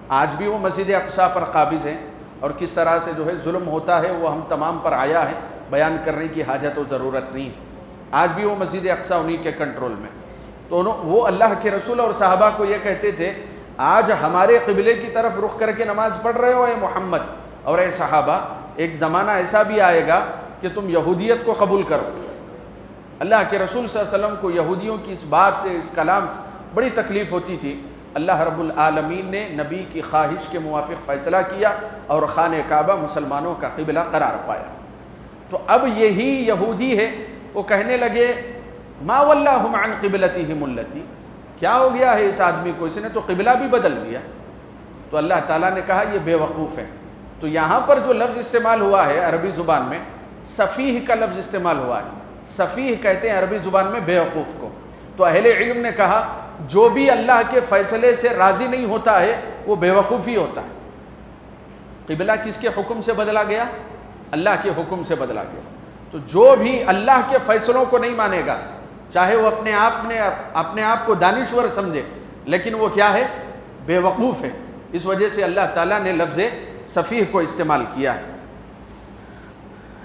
آج بھی وہ مسجد اقصیٰ پر قابض ہیں، اور کس طرح سے جو ہے ظلم ہوتا ہے وہ ہم تمام پر آیا ہے، بیان کرنے کی حاجت و ضرورت نہیں۔ آج بھی وہ مسجد اقصیٰ انہی کے کنٹرول میں۔ تو وہ اللہ کے رسول اور صحابہ کو یہ کہتے تھے آج ہمارے قبلے کی طرف رخ کر کے نماز پڑھ رہے ہو اے محمد اور اے صحابہ، ایک زمانہ ایسا بھی آئے گا کہ تم یہودیت کو قبول کرو۔ اللہ کے رسول صلی اللہ علیہ وسلم کو یہودیوں کی اس بات سے، اس کلام بڑی تکلیف ہوتی تھی۔ اللہ رب العالمین نے نبی کی خواہش کے موافق فیصلہ کیا اور خانہ کعبہ مسلمانوں کا قبلہ قرار پایا۔ تو اب یہی یہودی ہے، وہ کہنے لگے ما ولاہم عن قبلتہم التی، کیا ہو گیا ہے اس آدمی کو، اس نے تو قبلہ بھی بدل دیا۔ تو اللہ تعالیٰ نے کہا یہ بے وقوف ہے۔ تو یہاں پر جو لفظ استعمال ہوا ہے عربی زبان میں، سفیہ کا لفظ استعمال ہوا ہے۔ سفیہ کہتے ہیں عربی زبان میں بے وقوف کو۔ تو اہل علم نے کہا جو بھی اللہ کے فیصلے سے راضی نہیں ہوتا ہے وہ بے وقوفی ہوتا ہے۔ قبلہ کس کے حکم سے بدلا گیا؟ اللہ کے حکم سے بدلا گیا۔ تو جو بھی اللہ کے فیصلوں کو نہیں مانے گا، چاہے وہ اپنے آپ کو دانشور سمجھے، لیکن وہ کیا ہے؟ بے وقوف ہے۔ اس وجہ سے اللہ تعالیٰ نے لفظ سفیہ کو استعمال کیا ہے۔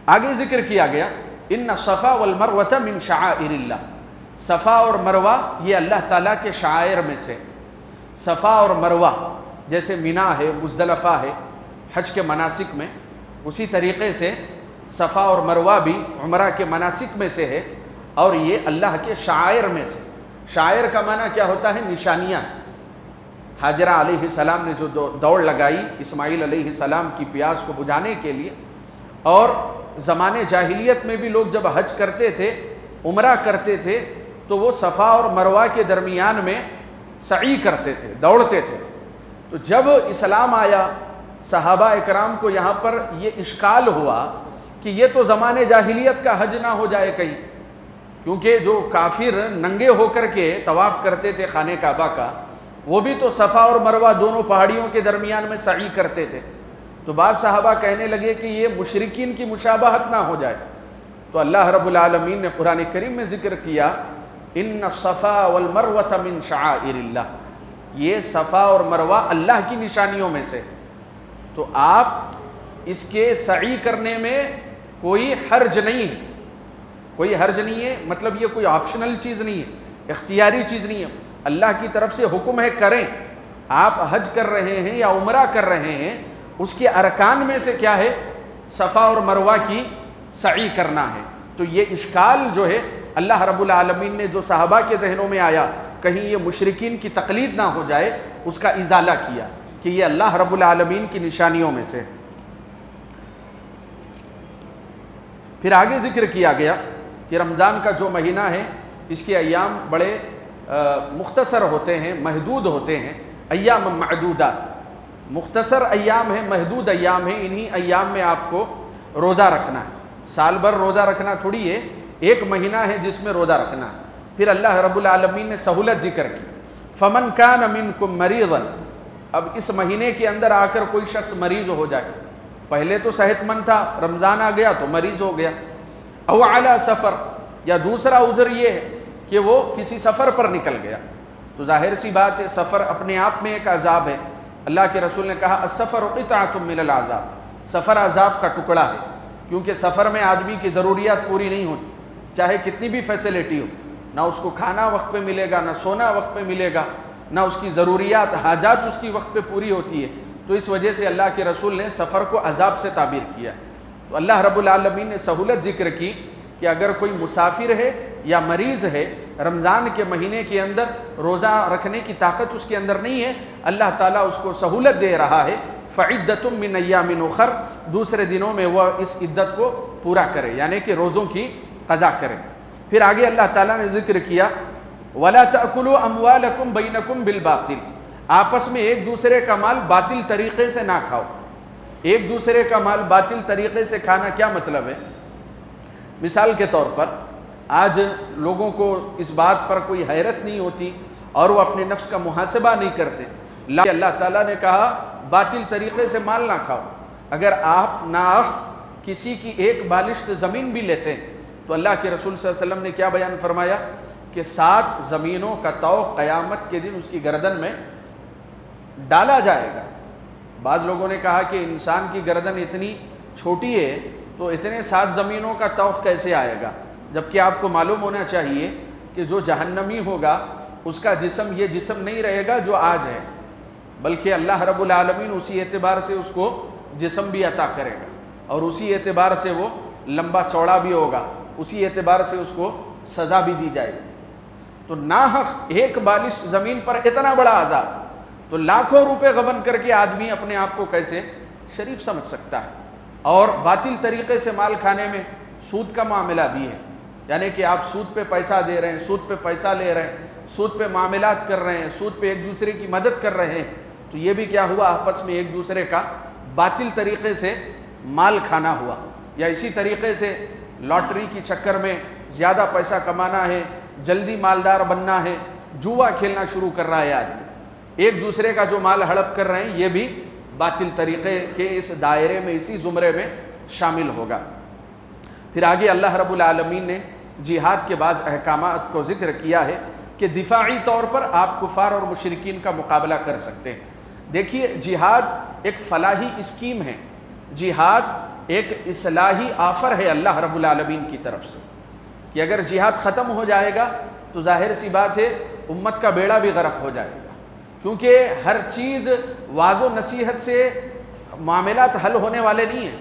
آگے ذکر کیا گیا ان الصفا والمروۃ من شعائر اللہ، صفا اور مروہ یہ اللہ تعالیٰ کے شعائر میں سے۔ صفا اور مروہ جیسے مینا ہے، مزدلفہ ہے حج کے مناسک میں، اسی طریقے سے صفا اور مروہ بھی عمرہ کے مناسک میں سے ہے، اور یہ اللہ کے شعائر میں سے۔ شعائر کا معنی کیا ہوتا ہے؟ نشانیاں۔ حاجرہ علیہ السلام نے جو دوڑ لگائی اسماعیل علیہ السلام کی پیاس کو بجھانے کے لیے، اور زمانے جاہلیت میں بھی لوگ جب حج کرتے تھے، عمرہ کرتے تھے، تو وہ صفا اور مروہ کے درمیان میں سعی کرتے تھے، دوڑتے تھے۔ تو جب اسلام آیا صحابہ اکرام کو یہاں پر یہ اشکال ہوا کہ یہ تو زمانے جاہلیت کا حج نہ ہو جائے کہیں، کیونکہ جو کافر ننگے ہو کر کے طواف کرتے تھے خانہ کعبہ کا، وہ بھی تو صفا اور مروہ دونوں پہاڑیوں کے درمیان میں سعی کرتے تھے۔ تو بعض صحابہ کہنے لگے کہ یہ مشرکین کی مشابہت نہ ہو جائے۔ تو اللہ رب العالمین نے قرآن کریم میں ذکر کیا ان الصفا والمروۃ من شعائر اللہ، یہ صفا اور مروہ اللہ کی نشانیوں میں سے۔ تو آپ اس کے سعی کرنے میں کوئی حرج نہیں ہے، کوئی حرج نہیں ہے، مطلب یہ کوئی آپشنل چیز نہیں ہے، اختیاری چیز نہیں ہے، اللہ کی طرف سے حکم ہے کریں۔ آپ حج کر رہے ہیں یا عمرہ کر رہے ہیں، اس کے ارکان میں سے کیا ہے؟ صفا اور مروہ کی سعی کرنا ہے۔ تو یہ اشکال جو ہے اللہ رب العالمین نے جو صحابہ کے ذہنوں میں آیا کہیں یہ مشرکین کی تقلید نہ ہو جائے، اس کا ازالہ کیا کہ یہ اللہ رب العالمین کی نشانیوں میں سے۔ پھر آگے ذکر کیا گیا کہ رمضان کا جو مہینہ ہے اس کے ایام بڑے مختصر ہوتے ہیں، محدود ہوتے ہیں، ایام معدودات، مختصر ایام ہیں، محدود ایام ہیں، انہی ایام میں آپ کو روزہ رکھنا ہے۔ سال بھر روزہ رکھنا تھوڑی ہے، ایک مہینہ ہے جس میں روزہ رکھنا ہے۔ پھر اللہ رب العالمین نے سہولت ذکر کی، فمن کان منکم مریضا، اب اس مہینے کے اندر آ کر کوئی شخص مریض ہو جائے، پہلے تو صحت مند تھا، رمضان آ گیا تو مریض ہو گیا، او علی سفر، یا دوسرا عذر یہ ہے کہ وہ کسی سفر پر نکل گیا، تو ظاہر سی بات ہے سفر اپنے آپ میں ایک عذاب ہے۔ اللہ کے رسول نے کہا السفر قطعۃ من العذاب، سفر عذاب کا ٹکڑا ہے، کیونکہ سفر میں آدمی کی ضروریات پوری نہیں ہوتی، چاہے کتنی بھی فیسلٹی ہو، نہ اس کو کھانا وقت پہ ملے گا، نہ سونا وقت پہ ملے گا، نہ اس کی ضروریات حاجات اس کی وقت پہ پوری ہوتی ہے۔ تو اس وجہ سے اللہ کے رسول نے سفر کو عذاب سے تعبیر کیا۔ تو اللہ رب العالمین نے سہولت ذکر کی کہ اگر کوئی مسافر ہے یا مریض ہے، رمضان کے مہینے کے اندر روزہ رکھنے کی طاقت اس کے اندر نہیں ہے، اللہ تعالیٰ اس کو سہولت دے رہا ہے، فعدۃ من ایام اخر، دوسرے دنوں میں وہ اس عدت کو پورا کرے، یعنی کہ روزوں کی قضا کرے۔ پھر آگے اللہ تعالیٰ نے ذکر کیا وَلَا تَأْكُلُوا أَمْوَالَكُمْ بَيْنَكُمْ بِالْبَاطِلِ، آپس میں ایک دوسرے کا مال باطل طریقے سے نہ کھاؤ۔ ایک دوسرے کا مال باطل طریقے سے کھانا کیا مطلب ہے؟ مثال کے طور پر آج لوگوں کو اس بات پر کوئی حیرت نہیں ہوتی اور وہ اپنے نفس کا محاسبہ نہیں کرتے۔ اللہ تعالیٰ نے کہا باطل طریقے سے مال نہ کھاؤ۔ اگر آپ ناحق کسی کی ایک بالشت زمین بھی لیتے ہیں تو اللہ کے رسول صلی اللہ علیہ وسلم نے کیا بیان فرمایا کہ 7 زمینوں کا طوق قیامت کے دن اس کی گردن میں ڈالا جائے گا۔ بعض لوگوں نے کہا کہ انسان کی گردن اتنی چھوٹی ہے تو اتنے 7 زمینوں کا طوق کیسے آئے گا، جبکہ آپ کو معلوم ہونا چاہیے کہ جو جہنمی ہوگا اس کا جسم یہ جسم نہیں رہے گا جو آج ہے، بلکہ اللہ رب العالمین اسی اعتبار سے اس کو جسم بھی عطا کرے گا اور اسی اعتبار سے وہ لمبا چوڑا بھی ہوگا، اسی اعتبار سے اس کو سزا بھی دی جائے گی۔ تو ناحق ایک بالش زمین پر اتنا بڑا عذاب، تو لاکھوں روپے غبن کر کے آدمی اپنے آپ کو کیسے شریف سمجھ سکتا ہے؟ اور باطل طریقے سے مال کھانے میں سود کا معاملہ بھی ہے، یعنی کہ آپ سود پہ پیسہ دے رہے ہیں، سود پہ پیسہ لے رہے ہیں، سود پہ معاملات کر رہے ہیں، سود پہ ایک دوسرے کی مدد کر رہے ہیں، تو یہ بھی کیا ہوا؟ آپس میں ایک دوسرے کا باطل طریقے سے مال کھانا ہوا۔ یا اسی طریقے سے لاٹری کی چکر میں زیادہ پیسہ کمانا ہے، جلدی مالدار بننا ہے، جوا کھیلنا شروع کر رہا ہے آدمی، ایک دوسرے کا جو مال ہڑپ کر رہے ہیں، یہ بھی باطل طریقے کے اس دائرے میں، اسی زمرے میں شامل ہوگا۔ پھر آگے اللہ رب العالمین نے جہاد کے بعض احکامات کو ذکر کیا ہے کہ دفاعی طور پر آپ کفار اور مشرکین کا مقابلہ کر سکتے ہیں۔ دیکھیے، جہاد ایک فلاحی اسکیم ہے، جہاد ایک اصلاحی آفر ہے اللہ رب العالمین کی طرف سے، کہ اگر جہاد ختم ہو جائے گا تو ظاہر سی بات ہے امت کا بیڑا بھی غرق ہو جائے گا، کیونکہ ہر چیز وعظ و نصیحت سے معاملات حل ہونے والے نہیں ہیں،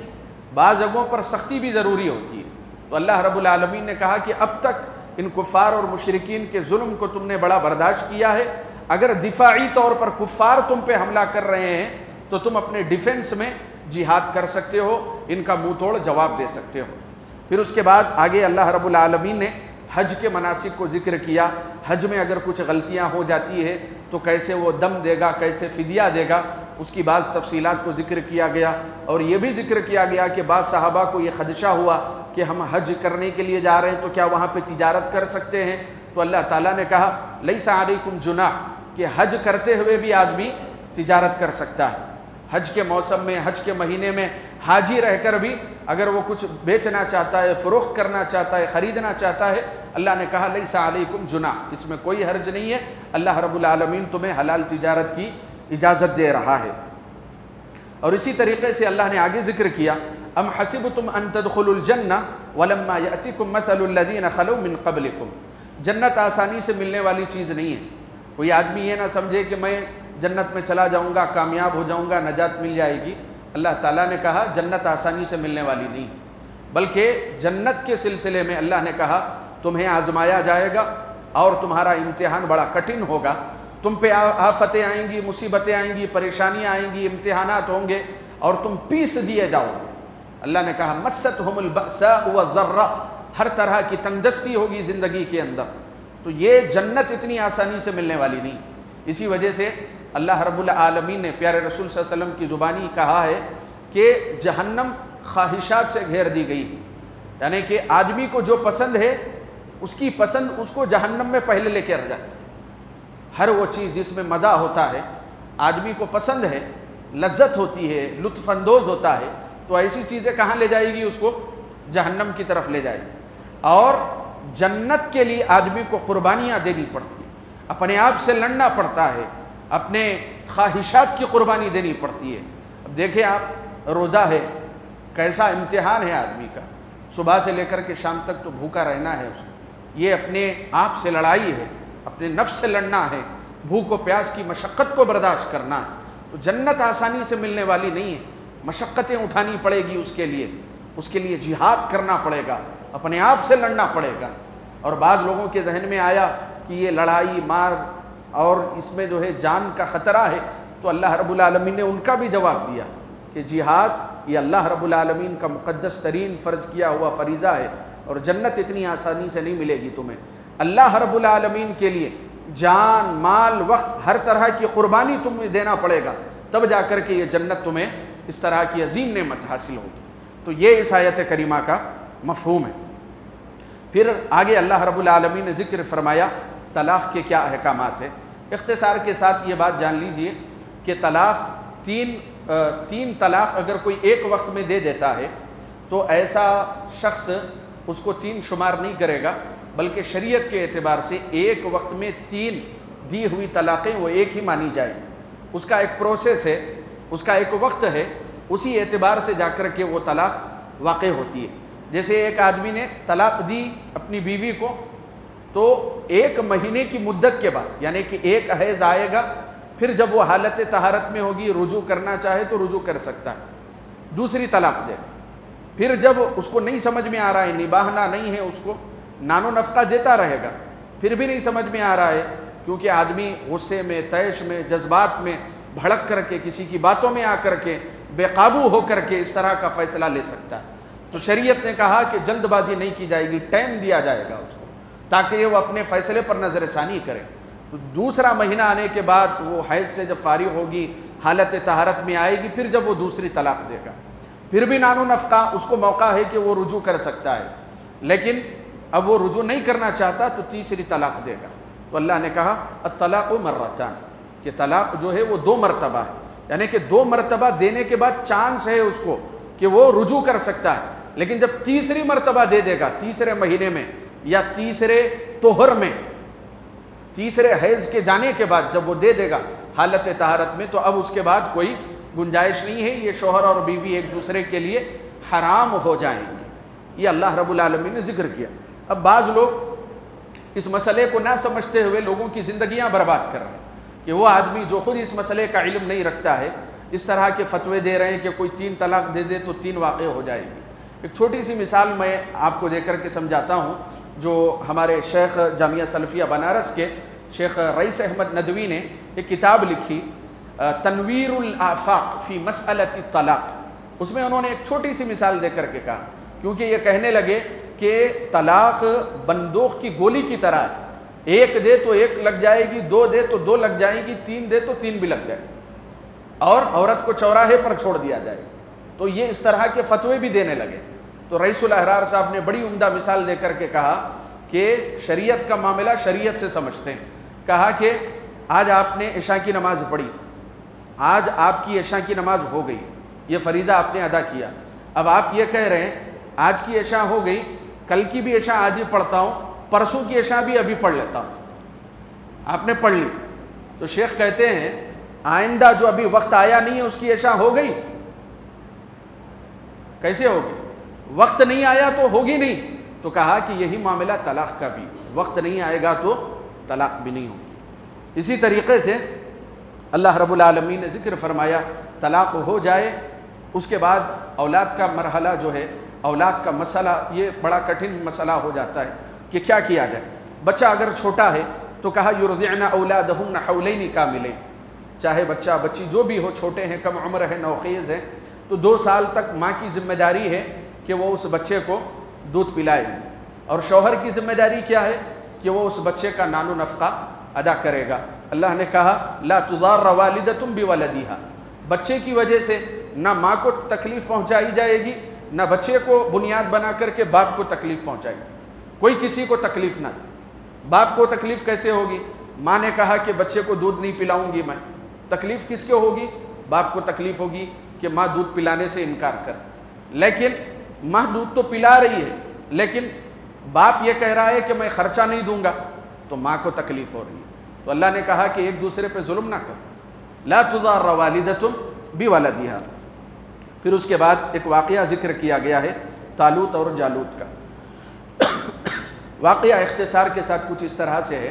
بعض جگہوں پر سختی بھی ضروری ہوتی ہے۔ تو اللہ رب العالمین نے کہا کہ اب تک ان کفار اور مشرکین کے ظلم کو تم نے بڑا برداشت کیا ہے، اگر دفاعی طور پر کفار تم پہ حملہ کر رہے ہیں تو تم اپنے ڈیفنس میں جہاد کر سکتے ہو، ان کا منہ توڑ جواب دے سکتے ہو۔ پھر اس کے بعد آگے اللہ رب العالمین نے حج کے مناسک کو ذکر کیا، حج میں اگر کچھ غلطیاں ہو جاتی ہے تو کیسے وہ دم دے گا، کیسے فدیہ دے گا، اس کی بعض تفصیلات کو ذکر کیا گیا، اور یہ بھی ذکر کیا گیا کہ بعض صحابہ کو یہ خدشہ ہوا کہ ہم حج کرنے کے لیے جا رہے ہیں تو کیا وہاں پہ تجارت کر سکتے ہیں؟ تو اللہ تعالیٰ نے کہا لیس علیکم جناح، کہ حج کرتے ہوئے بھی آدمی تجارت کر سکتا ہے، حج کے موسم میں، حج کے مہینے میں حاجی رہ کر بھی اگر وہ کچھ بیچنا چاہتا ہے، فروخت کرنا چاہتا ہے، خریدنا چاہتا ہے، اللہ نے کہا لیس علیکم جناح، اس میں کوئی حرج نہیں ہے، اللہ رب العالمین تمہیں حلال تجارت کی اجازت دے رہا ہے۔ اور اسی طریقے سے اللہ نے آگے ذکر کیا ام حسبتم ان تدخلوا الجنہ ولما یأتکم مثل الذین خلوا من قبلکم، جنت آسانی سے ملنے والی چیز نہیں ہے، کوئی آدمی یہ نہ سمجھے کہ میں جنت میں چلا جاؤں گا، کامیاب ہو جاؤں گا، نجات مل جائے گی۔ اللہ تعالیٰ نے کہا جنت آسانی سے ملنے والی نہیں، بلکہ جنت کے سلسلے میں اللہ نے کہا تمہیں آزمایا جائے گا اور تمہارا امتحان بڑا کٹھن ہوگا، تم پہ آفتیں آئیں گی، مصیبتیں آئیں گی، پریشانیاں آئیں گی، امتحانات ہوں گے اور تم پیس دیے جاؤ گے۔ اللہ نے کہا مستہم البأساء والضراء، ہر طرح کی تنگدستی ہوگی زندگی کے اندر، تو یہ جنت اتنی آسانی سے ملنے والی نہیں۔ اسی وجہ سے اللہ رب العالمین نے پیارے رسول صلی اللہ علیہ وسلم کی زبانی کہا ہے کہ جہنم خواہشات سے گھیر دی گئی، یعنی کہ آدمی کو جو پسند ہے اس کی پسند اس کو جہنم میں پہلے لے کے رہ جاتی ہے۔ ہر وہ چیز جس میں مزہ ہوتا ہے، آدمی کو پسند ہے، لذت ہوتی ہے، لطف اندوز ہوتا ہے، تو ایسی چیزیں کہاں لے جائے گی؟ اس کو جہنم کی طرف لے جائے گی۔ اور جنت کے لیے آدمی کو قربانیاں دینی پڑتی ہیں، اپنے آپ سے لڑنا پڑتا ہے، اپنے خواہشات کی قربانی دینی پڑتی ہے۔ اب دیکھیں آپ، روزہ ہے، کیسا امتحان ہے آدمی کا، صبح سے لے کر کے شام تک تو بھوکا رہنا ہے اس کو، یہ اپنے آپ سے لڑائی ہے، اپنے نفس سے لڑنا ہے، بھوک و پیاس کی مشقت کو برداشت کرنا ہے۔ تو جنت آسانی سے ملنے والی نہیں ہے، مشقتیں اٹھانی پڑے گی، اس کے لیے جہاد کرنا پڑے گا، اپنے آپ سے لڑنا پڑے گا۔ اور بعض لوگوں کے ذہن میں آیا کہ یہ لڑائی مار اور اس میں جو ہے جان کا خطرہ ہے، تو اللہ رب العالمین نے ان کا بھی جواب دیا کہ جہاد یہ اللہ رب العالمین کا مقدس ترین فرض کیا ہوا فریضہ ہے، اور جنت اتنی آسانی سے نہیں ملے گی تمہیں۔ اللہ رب العالمین کے لیے جان، مال، وقت، ہر طرح کی قربانی تمہیں دینا پڑے گا، تب جا کر کے یہ جنت تمہیں اس طرح کی عظیم نعمت حاصل ہوگی۔ تو یہ اس آیت کریمہ کا مفہوم ہے۔ پھر آگے اللہ رب العالمین نے ذکر فرمایا طلاق کے کیا احکامات ہیں۔ اختصار کے ساتھ یہ بات جان لیجئے کہ طلاق تین طلاق اگر کوئی ایک وقت میں دے دیتا ہے تو ایسا شخص اس کو تین شمار نہیں کرے گا، بلکہ شریعت کے اعتبار سے ایک وقت میں تین دی ہوئی طلاقیں وہ ایک ہی مانی جائیں۔ اس کا ایک پروسیس ہے، اس کا ایک وقت ہے، اسی اعتبار سے جا کر کے وہ طلاق واقع ہوتی ہے۔ جیسے ایک آدمی نے طلاق دی اپنی بیوی کو، تو ایک مہینے کی مدت کے بعد، یعنی کہ ایک حیض آئے گا، پھر جب وہ حالت طہارت میں ہوگی، رجوع کرنا چاہے تو رجوع کر سکتا ہے، دوسری طلاق دے گا۔ پھر جب اس کو نہیں سمجھ میں آ رہا ہے، نباہنا نہیں ہے، اس کو نان و نفقہ دیتا رہے گا، پھر بھی نہیں سمجھ میں آ رہا ہے، کیونکہ آدمی غصے میں، طیش میں، جذبات میں بھڑک کر کے، کسی کی باتوں میں آ کر کے، بے قابو ہو کر کے اس طرح کا فیصلہ لے سکتا ہے۔ تو شریعت نے کہا کہ جلد بازی نہیں کی جائے گی، ٹائم دیا جائے گا اس کو، تاکہ وہ اپنے فیصلے پر نظر ثانی کرے۔ تو دوسرا مہینہ آنے کے بعد وہ حیض سے جب فارغ ہوگی، حالت طہارت میں آئے گی، پھر جب وہ دوسری طلاق دے گا، پھر بھی نان و نفقہ اس کو موقع ہے کہ وہ رجوع کر سکتا ہے، لیکن اب وہ رجوع نہیں کرنا چاہتا تو تیسری طلاق دے گا۔ تو اللہ نے کہا الطلاق مرتان، کہ طلاق جو ہے وہ 2 مرتبہ ہے، یعنی کہ 2 مرتبہ دینے کے بعد چانس ہے اس کو کہ وہ رجوع کر سکتا ہے، لیکن جب تیسری مرتبہ دے دے گا، تیسرے مہینے میں یا تیسرے طہر میں، تیسرے حیض کے جانے کے بعد جب وہ دے دے گا حالت طہارت میں، تو اب اس کے بعد کوئی گنجائش نہیں ہے، یہ شوہر اور بیوی ایک دوسرے کے لیے حرام ہو جائیں گے۔ یہ اللہ رب العالمین نے ذکر کیا۔ اب بعض لوگ اس مسئلے کو نہ سمجھتے ہوئے لوگوں کی زندگیاں برباد کر رہے ہیں، کہ وہ آدمی جو خود اس مسئلے کا علم نہیں رکھتا ہے، اس طرح کے فتوے دے رہے ہیں کہ کوئی 3 طلاق دے دے تو 3 واقع ہو جائے گی۔ ایک چھوٹی سی مثال میں آپ کو دے کر کے سمجھاتا ہوں، جو ہمارے شیخ جامعہ سلفیہ بنارس کے شیخ رئیس احمد ندوی نے ایک کتاب لکھی، تنویر الآفاق فی مسئلۃ الطلاق۔ اس میں انہوں نے ایک چھوٹی سی مثال دے کر کے کہا، کیونکہ یہ کہنے لگے کہ طلاق بندوق کی گولی کی طرح ہے، 1 دے تو 1 لگ جائے گی، 2 دے تو 2 لگ جائے گی، 3 دے تو 3 بھی لگ جائے گی، اور عورت کو چوراہے پر چھوڑ دیا جائے۔ تو یہ اس طرح کے فتوے بھی دینے لگے۔ تو رئیس الاحرار صاحب نے بڑی عمدہ مثال دے کر کے کہا کہ شریعت کا معاملہ شریعت سے سمجھتے ہیں۔ کہا کہ آج آپ نے عشاء کی نماز پڑھی، آج آپ کی عشاء کی نماز ہو گئی، یہ فریضہ آپ نے ادا کیا، اب آپ یہ کہہ رہے ہیں آج کی عشاء ہو گئی، کل کی بھی عشاء آج ہی پڑھتا ہوں، پرسوں کی عشاء بھی ابھی پڑھ لیتا ہوں۔ آپ نے پڑھ لی، تو شیخ کہتے ہیں آئندہ جو ابھی وقت آیا نہیں ہے اس کی عشاء ہو گئی، کیسے ہوگی؟ وقت نہیں آیا تو ہوگی نہیں۔ تو کہا کہ یہی معاملہ طلاق کا بھی، وقت نہیں آئے گا تو طلاق بھی نہیں ہوگی۔ اسی طریقے سے اللہ رب العالمین نے ذکر فرمایا طلاق ہو جائے، اس کے بعد اولاد کا مرحلہ جو ہے، اولاد کا مسئلہ، یہ بڑا کٹھن مسئلہ ہو جاتا ہے کہ کیا کیا جائے۔ بچہ اگر چھوٹا ہے تو کہا یرضعن اولادہن حولین کاملین، چاہے بچہ بچی جو بھی ہو، چھوٹے ہیں، کم عمر ہے، نوخیز ہے، تو 2 سال تک ماں کی ذمہ داری ہے کہ وہ اس بچے کو دودھ پلائے گی، اور شوہر کی ذمہ داری کیا ہے کہ وہ اس بچے کا نان و نفقہ ادا کرے گا۔ اللہ نے کہا لا تضار والدۃ بولدہا، بچے کی وجہ سے نہ ماں کو تکلیف پہنچائی جائے گی، نہ بچے کو بنیاد بنا کر کے باپ کو تکلیف پہنچائے گی، کوئی کسی کو تکلیف نہ دے۔ باپ کو تکلیف کیسے ہوگی؟ ماں نے کہا کہ بچے کو دودھ نہیں پلاؤں گی میں، تکلیف کس کو ہوگی؟ باپ کو تکلیف ہوگی کہ ماں دودھ پلانے سے انکار کر، لیکن ماں دودھ تو پلا رہی ہے، لیکن باپ یہ کہہ رہا ہے کہ میں خرچہ نہیں دوں گا، تو ماں کو تکلیف ہو رہی ہے۔ تو اللہ نے کہا کہ ایک دوسرے پہ ظلم نہ کرو، لا تضار والدۃ بولدہا۔ پھر اس کے بعد ایک واقعہ ذکر کیا گیا ہے طالوت اور جالوت کا۔ واقعہ اختصار کے ساتھ کچھ اس طرح سے ہے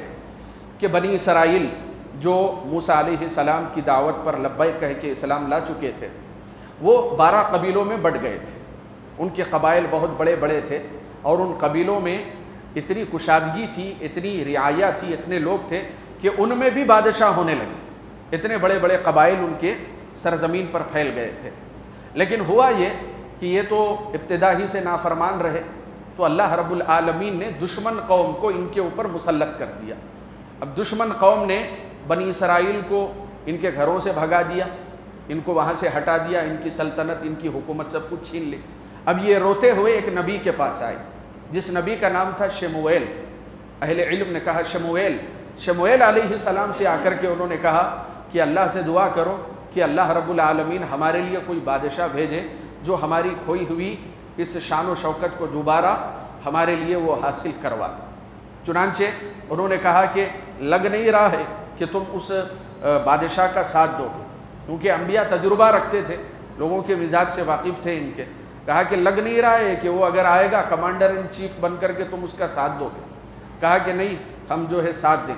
کہ بنی اسرائیل جو موسیٰ علیہ السلام کی دعوت پر لبیک کہہ کے اسلام لا چکے تھے، وہ 12 قبیلوں میں بٹ گئے تھے۔ ان کے قبائل بہت بڑے بڑے تھے، اور ان قبیلوں میں اتنی کشادگی تھی، اتنی رعایا تھی، اتنے لوگ تھے کہ ان میں بھی بادشاہ ہونے لگے۔ اتنے بڑے بڑے قبائل ان کے سرزمین پر پھیل گئے تھے۔ لیکن ہوا یہ کہ یہ تو ابتدا ہی سے نافرمان رہے، تو اللہ رب العالمین نے دشمن قوم کو ان کے اوپر مسلط کر دیا۔ اب دشمن قوم نے بنی اسرائیل کو ان کے گھروں سے بھگا دیا، ان کو وہاں سے ہٹا دیا، ان کی سلطنت، ان کی حکومت سب کچھ چھین لی۔ اب یہ روتے ہوئے ایک نبی کے پاس آئے، جس نبی کا نام تھا شموئیل۔ اہل علم نے کہا شموئیل علیہ السلام سے آ کر کے انہوں نے کہا کہ اللہ سے دعا کرو کہ اللہ رب العالمین ہمارے لیے کوئی بادشاہ بھیجے جو ہماری کھوئی ہوئی اس شان و شوکت کو دوبارہ ہمارے لیے وہ حاصل کروا دے۔ چنانچہ انہوں نے کہا کہ لگ نہیں رہا ہے کہ تم اس بادشاہ کا ساتھ دو گے، کیونکہ انبیاء تجربہ رکھتے تھے، لوگوں کے مزاج سے واقف تھے ان کے۔ کہا کہ لگ نہیں رہا ہے کہ وہ اگر آئے گا کمانڈر ان چیف بن کر کے تم اس کا ساتھ دو گے۔ کہا کہ نہیں، ہم جو ہے ساتھ دیں۔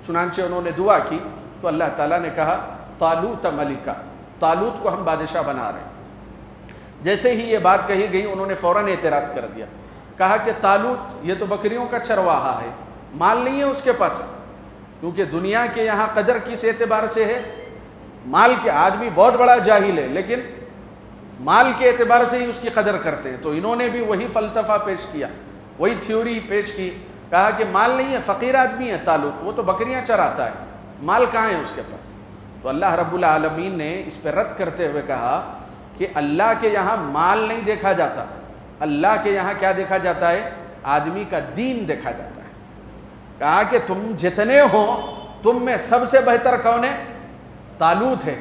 چنانچہ انہوں نے دعا کی تو اللہ تعالیٰ نے کہا طالوت ملکا، طالوت کو ہم بادشاہ بنا رہے ہیں۔ جیسے ہی یہ بات کہی گئی انہوں نے فوراً اعتراض کر دیا، کہا کہ طالوت یہ تو بکریوں کا چرواہا ہے، مال نہیں ہے اس کے پاس، کیونکہ دنیا کے یہاں قدر کس اعتبار سے ہے؟ مال کے، آدمی بہت بڑا جاہل ہے لیکن مال کے اعتبار سے ہی اس کی قدر کرتے ہیں۔ تو انہوں نے بھی وہی فلسفہ پیش کیا، وہی تھیوری پیش کی، کہا کہ مال نہیں ہے، فقیر آدمی ہے طالوت، وہ تو بکریاں چراتا ہے، مال کہاں ہے اس کے پاس؟ تو اللہ رب العالمین نے اس پہ رد کرتے ہوئے کہا کہ اللہ کے یہاں مال نہیں دیکھا جاتا، اللہ کے یہاں کیا دیکھا جاتا ہے؟ آدمی کا دین دیکھا جاتا ہے۔ کہا کہ تم جتنے ہو تم میں سب سے بہتر کون ہے؟ طالوت ہے،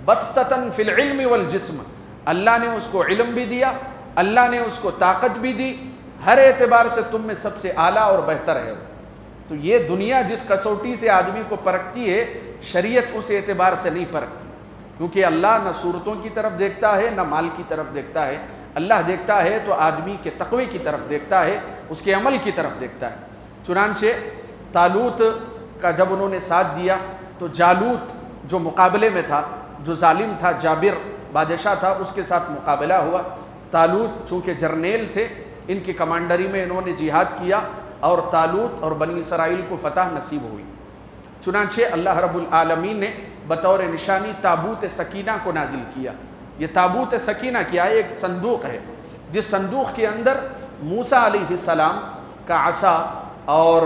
بسطتاً فی العلم والجسم، اللہ نے اس کو علم بھی دیا، اللہ نے اس کو طاقت بھی دی، ہر اعتبار سے تم میں سب سے اعلیٰ اور بہتر ہے۔ تو یہ دنیا جس کسوٹی سے آدمی کو پرکھتی ہے، شریعت اس اعتبار سے نہیں پرکھتی، کیونکہ اللہ نہ صورتوں کی طرف دیکھتا ہے نہ مال کی طرف دیکھتا ہے، اللہ دیکھتا ہے تو آدمی کے تقوی کی طرف دیکھتا ہے، اس کے عمل کی طرف دیکھتا ہے۔ چنانچہ طالوت کا جب انہوں نے ساتھ دیا تو جالوت جو مقابلے میں تھا، جو ظالم تھا، جابر بادشاہ تھا، اس کے ساتھ مقابلہ ہوا۔ طالوت چونکہ جرنیل تھے، ان کی کمانڈری میں انہوں نے جہاد کیا اور طالوت اور بنی اسرائیل کو فتح نصیب ہوئی۔ چنانچہ اللہ رب العالمین نے بطور نشانی تابوت سکینہ کو نازل کیا۔ یہ تابوت سکینہ کیا ہے؟ ایک صندوق ہے، جس صندوق کے اندر موسیٰ علیہ السلام کا عصا اور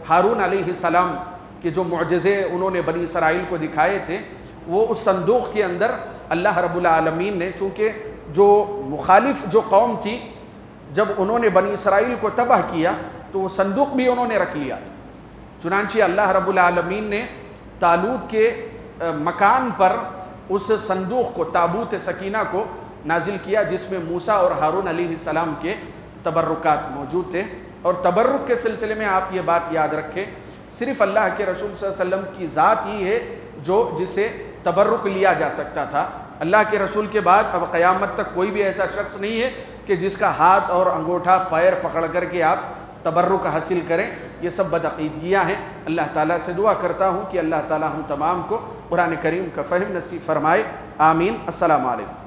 ہارون علیہ السلام کے جو معجزے انہوں نے بنی اسرائیل کو دکھائے تھے، وہ اس صندوق کے اندر اللہ رب العالمین نے، چونکہ جو مخالف جو قوم تھی، جب انہوں نے بنی اسرائیل کو تباہ کیا تو وہ صندوق بھی انہوں نے رکھ لیا۔ چنانچہ اللہ رب العالمین نے طالوت کے مکان پر اس صندوق کو، تابوت سکینہ کو نازل کیا، جس میں موسیٰ اور ہارون علیہ السلام کے تبرکات موجود تھے۔ اور تبرک کے سلسلے میں آپ یہ بات یاد رکھیں، صرف اللہ کے رسول صلی اللہ علیہ وسلم کی ذات ہی ہے جو جسے تبرک لیا جا سکتا تھا۔ اللہ کے رسول کے بعد اب قیامت تک کوئی بھی ایسا شخص نہیں ہے کہ جس کا ہاتھ اور انگوٹھا پیر پکڑ کر کے آپ تبرک حاصل کریں۔ یہ سب بدعقیدگیاں ہیں۔ اللہ تعالیٰ سے دعا کرتا ہوں کہ اللہ تعالیٰ ہم تمام کو قرآن کریم کا فہم نصیب فرمائے، آمین۔ السلام علیکم۔